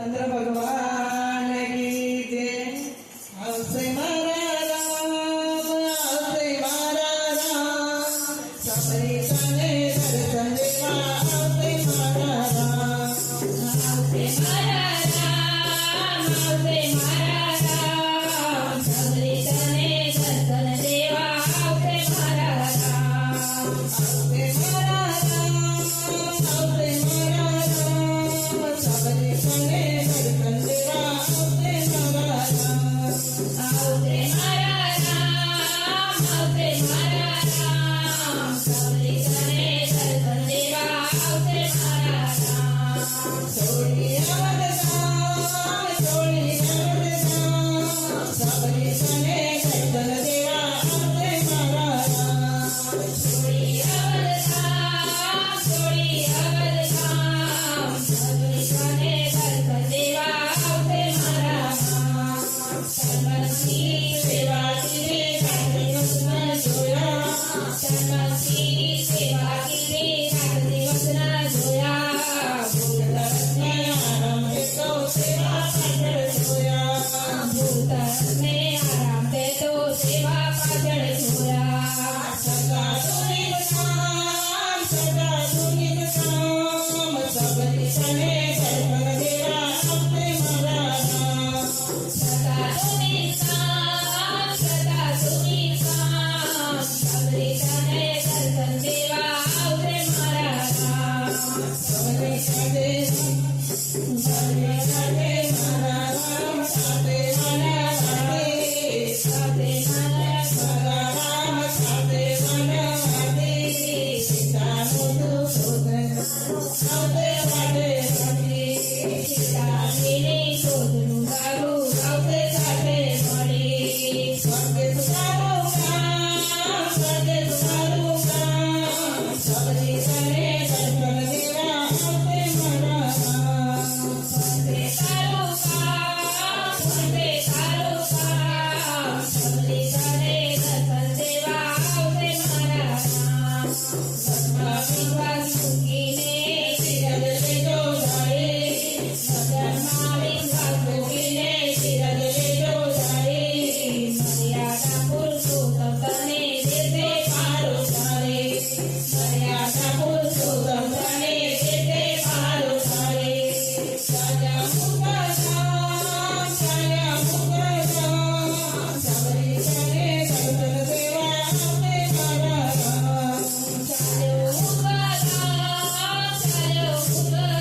चंद्र भगवान की जय। आवसे मारा राम, आवसे मारा राम, सबरी सने दर्शन देवा। आवसे मारा राम, आवसे मारा राम, आवसे मारा राम, सबरी सने दर्शन देवा। आवसे मारा राम, आवसे मारा राम, आवसे मारा राम, सबरी सने दर्शन देवा। आवसे मारा राम, आवसे मारा राम, आवसे मारा राम, सबरी सने दर्शन देवा। आवसे मारा राम, छोड़ी अवध धाम, छोड़ी अवध धाम, सबरी सने दर्शन देवा। आवसे मारा राम, छोड़ी अवध धाम, छोड़ी अवध धाम, सबरी सने दर्शन देवा। आवसे मारा राम, सर्वस्वी सेवा कीरे रात्रि वचन जोया। सर्वस्वी सेवा कीरे रात्रि वचन जोया। भूतल में आराम दे तो सेवा पाजड़ जोया। सदा सुनित नाम, सदा सुनित नाम, सबरी सने दर्शन देवा। आवसे मारा राम, सदा सुनीत काम, सदा सुनीत काम, सबरी सने दर्शन देवा। आवसे मारा राम, सबरी सने सबरी सने मारा राम। साथे मारा राधे, साथे मारा सदा राम साथे मारा राधे। सीता नुदु सोदन आवसे राधे राधे। सीता मेरे शोधनु गारू आवसे साथे मળી। स्वर्गे तुम्हारो काम, स्वर्गे तुम्हारो काम, सबरी सने दर्शन देवा। आवसे मारा राम, वंदे तारो काम, वंदे तारो काम, सबरी सने दर्शन देवा। आवसे मारा राम, सत्मा विश्वास મૂકીને શિરજ લેજો જાળે। સદનમાં વિશ્વાસ મૂકીને શિરજ લેજો જાળે। મર્યાદા પુરુષોત્તમ તને દેશે પારો ચાલે। મર્યાદા પુરુષોત્તમ તને દેશે પારો ચાલે। साया मुगा धाम, साया मुगा धाम, सबरी सने दर्शन देवा। आवसे मारा राम, ચાલ્યો ઉગગામ, ચાલ્યો ઉગગામ,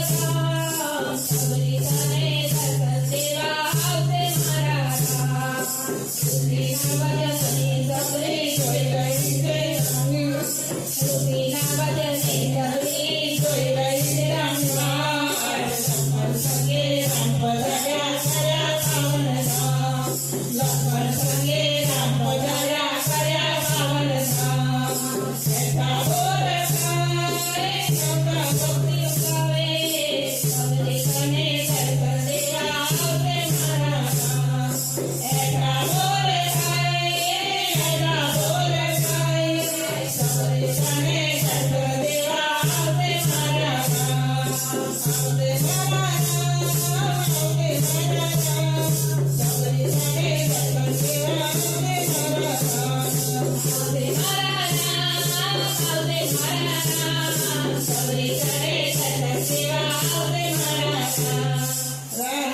सबरी सने दर्शन देवा। आवસે મારા રામ, સુખીના ભજનની સબરી જોઈ રહી છે રામની। સુખીના ભજનની સબરી જોઈ રહી છે રામવાડ। લખન સંગે રામ પધાર્યા કર્યા પાવન ધામ। લખન સંગે રામ પધાર્યા કર્યા પાવન ધામ। ऐसा बोल गाए, સૌના ભક્તિ ગાવે, सबरी सने दर्शन देवा। आवસે મારા રામ, ऐसा बोल गाए, ऐसा बोल गाए, सबरी सने दर्शन देवा। आवसे मारा राम, आवसे मारा राम, आवसे मारा राम, सबरी सने दर्शन देवा। आवसे मारा राम, आवसे मारा राम, आवसे मारा राम, सबरी सने दर्शन देवा। आवसे मारा राम। राम